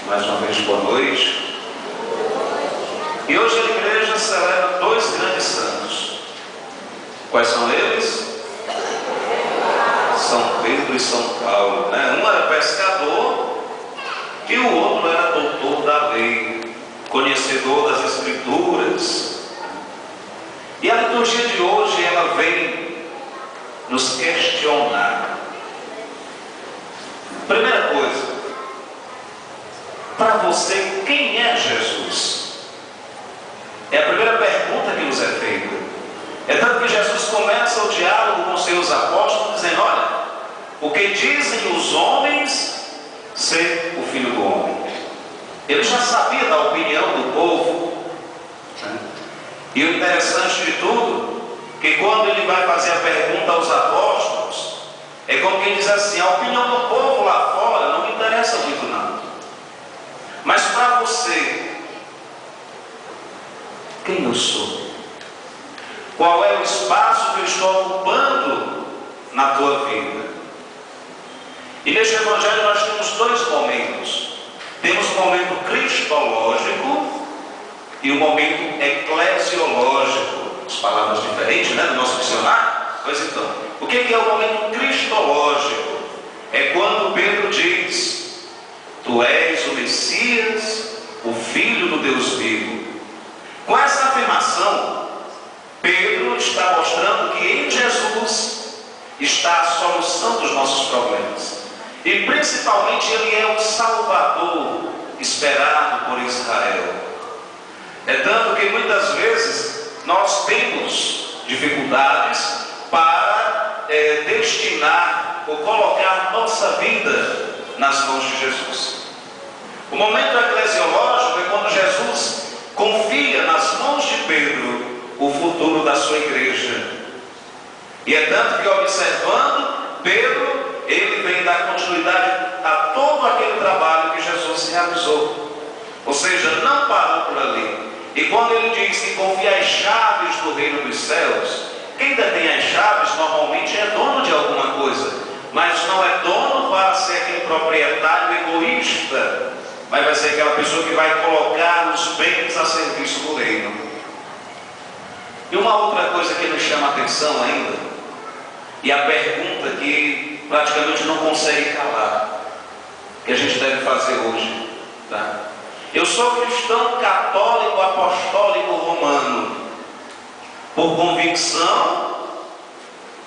Mais uma vez, boa noite. E hoje a igreja celebra dois grandes santos. Quais são eles? São Pedro e São Paulo, né? Um era pescador e o outro era doutor da lei, conhecedor das Escrituras. E a liturgia de hoje, ela vem nos questionar. Primeira coisa, para você, quem é Jesus? É a primeira pergunta que nos é feita. É tanto que Jesus começa o diálogo com seus apóstolos dizendo: olha, o que dizem os homens ser o Filho do Homem? Ele já sabia da opinião do povo, né? E o interessante de tudo, que quando ele vai fazer a pergunta aos apóstolos, é como quem diz assim: a opinião do povo lá fora não me interessa muito não. Mas para você, quem eu sou? Qual é o espaço que eu estou ocupando na tua vida? E neste evangelho nós temos dois momentos. Temos o momento cristológico e o momento eclesiológico. As palavras diferentes, né, do nosso dicionário. Pois então, o que é o momento cristológico? É quando Pedro diz: tu és o Messias, o Filho do Deus vivo. Com essa afirmação, Pedro está mostrando que em Jesus está a solução dos nossos problemas. E principalmente ele é o Salvador esperado por Israel. É tanto que muitas vezes nós temos dificuldades para destinar ou colocar nossa vida nas mãos de Jesus. O momento eclesiológico é quando Jesus confia nas mãos de Pedro o futuro da sua igreja. E é tanto que, observando, Pedro, ele vem dar continuidade a todo aquele trabalho que Jesus realizou. Ou seja, não parou por ali. E quando ele diz que confia as chaves do reino dos céus, quem detém as chaves normalmente é dono de alguma coisa, mas não é dono para ser aquele proprietário egoísta, mas vai ser aquela pessoa que vai colocar os bens a serviço do reino. E uma outra coisa que nos chama a atenção ainda, e a pergunta que praticamente não consegue calar, que a gente deve fazer hoje, tá? Eu sou cristão católico apostólico romano por convicção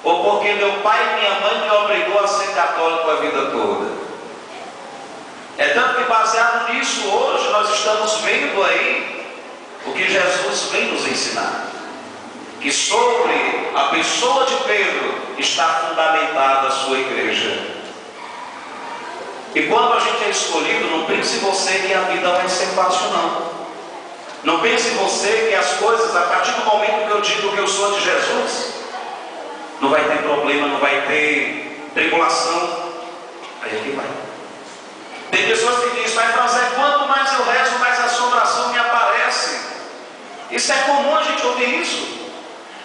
ou porque meu pai e minha mãe me obrigou a ser católico a vida toda? É tanto que, baseado nisso, hoje nós estamos vendo aí o que Jesus vem nos ensinar, que sobre a pessoa de Pedro está fundamentada a sua igreja. E quando a gente é escolhido, não pense você que a vida vai ser fácil não. Não pense você que as coisas, a partir do momento que eu digo que eu sou de Jesus, não vai ter problema, não vai ter tribulação. Aí é que vai. Tem pessoas que dizem: mas Franzé, quanto mais eu rezo, mais assombração me aparece. Isso é comum a gente ouvir isso.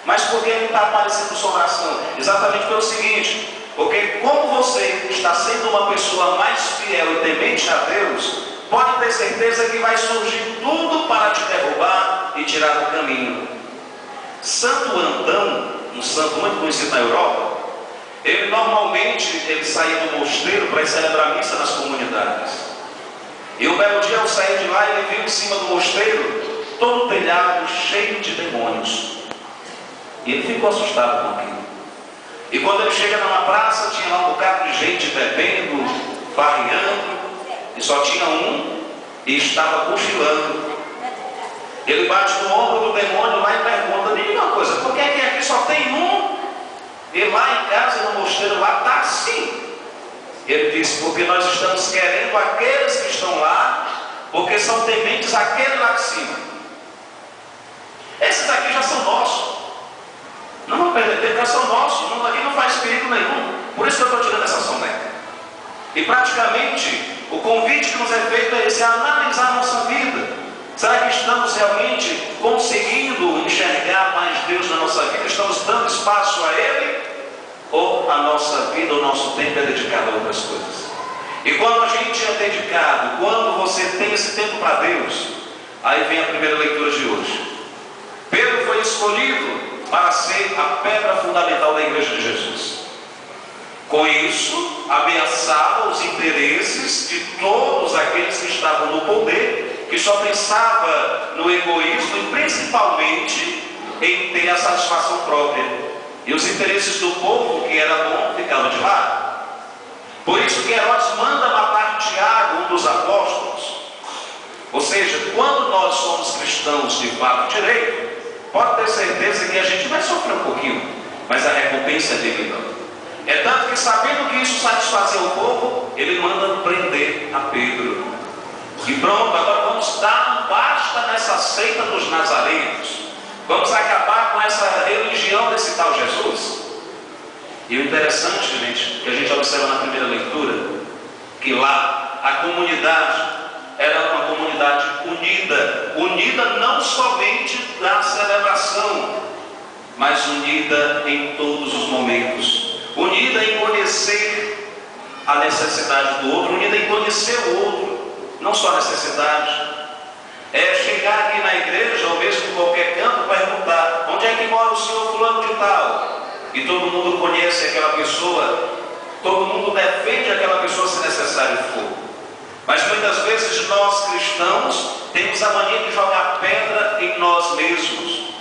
Mas por que não está aparecendo assombração? Exatamente pelo seguinte: porque como você está sendo uma pessoa mais fiel e temente a Deus, pode ter certeza que vai surgir tudo para te derrubar e tirar do caminho. Santo Antão, um santo muito conhecido na Europa, ele normalmente saía do mosteiro para celebrar missa nas comunidades. E um belo dia, ao sair de lá, ele viu em cima do mosteiro todo o telhado cheio de demônios. E ele ficou assustado com aquilo. E quando ele chega numa praça, tinha lá um bocado de gente bebendo, farreando, e só tinha um, e estava cochilando. Ele bate no ombro do demônio lá e pergunta: diga uma coisa, por que aqui só tem um? E lá em casa, no mosteiro lá, está assim. Ele disse: porque nós estamos querendo aqueles que estão lá, porque são tementes àquele lá de cima. Esses aqui já são nossos. Não vão perder tempo, já são nossos. O mundo aqui não faz perigo nenhum. Por isso que eu estou tirando essa soneca. E praticamente o convite que nos é feito é esse: analisar a nossa vida. Será que estamos realmente conseguindo enxergar mais Deus na nossa vida? Estamos dando espaço a Ele? Ou a nossa vida, o nosso tempo é dedicado a outras coisas? E quando a gente é dedicado, quando você tem esse tempo para Deus, aí vem a primeira leitura de hoje. Pedro foi escolhido para ser a pedra fundamental da igreja de Jesus. Com isso, ameaçava os interesses de todos aqueles que estavam no poder, que só pensava no egoísmo e principalmente em ter a satisfação própria. E os interesses do povo, que era bom, ficavam de lado. Por isso que Herodes manda matar Tiago, um dos apóstolos. Ou seja, quando nós somos cristãos de fato direito, pode ter certeza que a gente vai sofrer um pouquinho, mas a recompensa é divina. É tanto que, sabendo que isso satisfazia o povo, ele manda prender a Pedro. E pronto, agora vamos dar um basta nessa seita dos nazarenos. Vamos acabar com essa religião desse tal Jesus. E o interessante, gente, que a gente observa na primeira leitura, que lá a comunidade era uma comunidade unida. Unida não somente na celebração, mas unida em todos os momentos. Unida em conhecer a necessidade do outro, unida em conhecer o outro, não só a necessidade. É chegar aqui na igreja, ou mesmo em qualquer canto, perguntar: onde é que mora o senhor fulano de tal? E todo mundo conhece aquela pessoa, todo mundo defende aquela pessoa se necessário for. Mas muitas vezes nós cristãos temos a mania de jogar pedra em nós mesmos.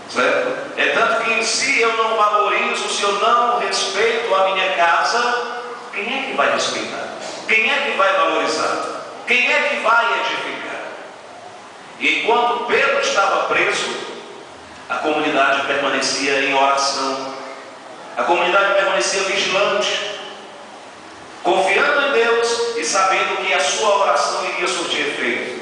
Certo? É tanto que se eu não valorizo, se eu não respeito a minha casa, quem é que vai respeitar? Quem é que vai valorizar? Quem é que vai edificar? E enquanto Pedro estava preso, a comunidade permanecia em oração. A comunidade permanecia vigilante, confiando em Deus e sabendo que a sua oração iria surtir efeito.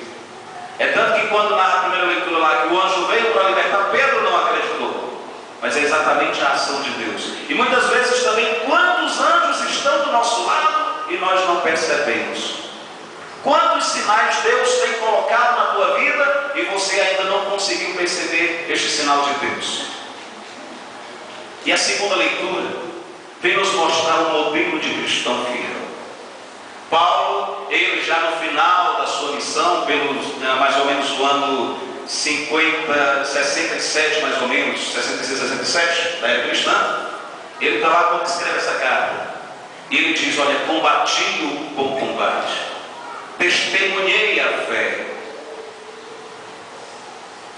É tanto que quando narra a primeira leitura lá que o anjo veio para libertar, Pedro não acreditou. Mas é exatamente a ação de Deus. E muitas vezes também, quantos anjos estão do nosso lado e nós não percebemos? Quantos sinais Deus tem colocado na tua vida e você ainda não conseguiu perceber este sinal de Deus? E a segunda leitura vem nos mostrar um modelo de cristão fiel. Paulo, ele já no final da sua missão, mais ou menos o ano 67, mais ou menos, 66, 67, da era cristã, ele está lá quando escreve essa carta. E ele diz: olha, combati o bom combate, testemunhei a fé,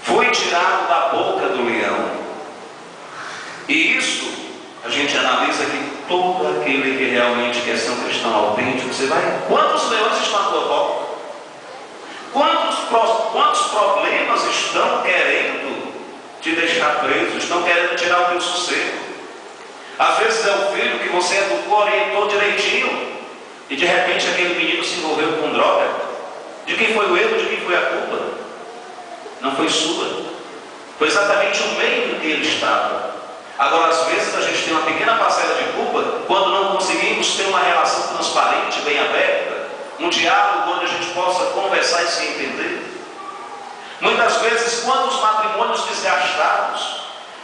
fui tirado da boca do leão. E isso, a gente analisa que todo aquele que realmente quer ser um cristão autêntico, você vai... Quantos leões estão à tua volta? Quantos problemas estão querendo te deixar preso? Estão querendo tirar o teu sossego? Às vezes é o filho que você educou, orientou direitinho, e de repente aquele menino se envolveu com droga. De quem foi o erro? De quem foi a culpa? Não foi sua. Foi exatamente o meio em que ele estava. Agora, às vezes a gente tem uma pequena parcela de culpa quando não conseguimos ter uma relação transparente, bem aberta, um diálogo onde a gente possa conversar e se entender. Muitas vezes, quantos matrimônios desgastados,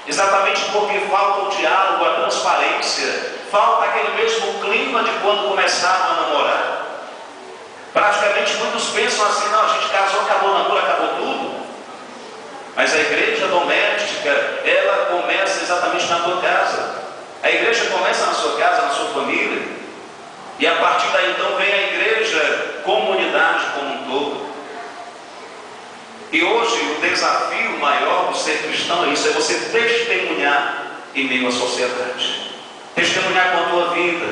exatamente porque falta o diálogo, a transparência, falta aquele mesmo clima de quando começaram a namorar. Praticamente muitos pensam assim: não, a gente casou, acabou o namoro, acabou tudo. Mas a igreja doméstica, ela começa exatamente na tua casa. A igreja começa na sua casa, na sua família. E a partir daí então vem a igreja, comunidade como um todo. E hoje o desafio maior do ser cristão é isso: é você testemunhar em meio à sociedade. Testemunhar com a tua vida.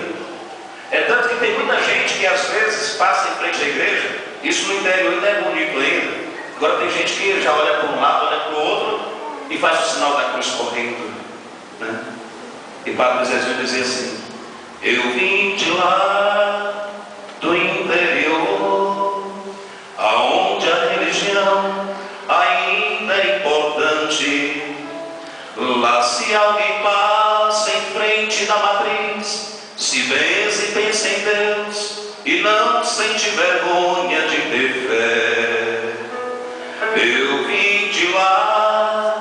É tanto que tem muita gente que às vezes passa em frente à igreja. Isso no interior ainda é bonito ainda. Agora tem gente que já olha para um lado, olha para o outro e faz o sinal da cruz correndo, né? E Padre Jesus dizia assim: eu vim de lá do interior, aonde a religião ainda é importante. Lá se alguém passa em frente da matriz, se benze e pensa em Deus e não sente vergonha de ter fé. Eu vim de lá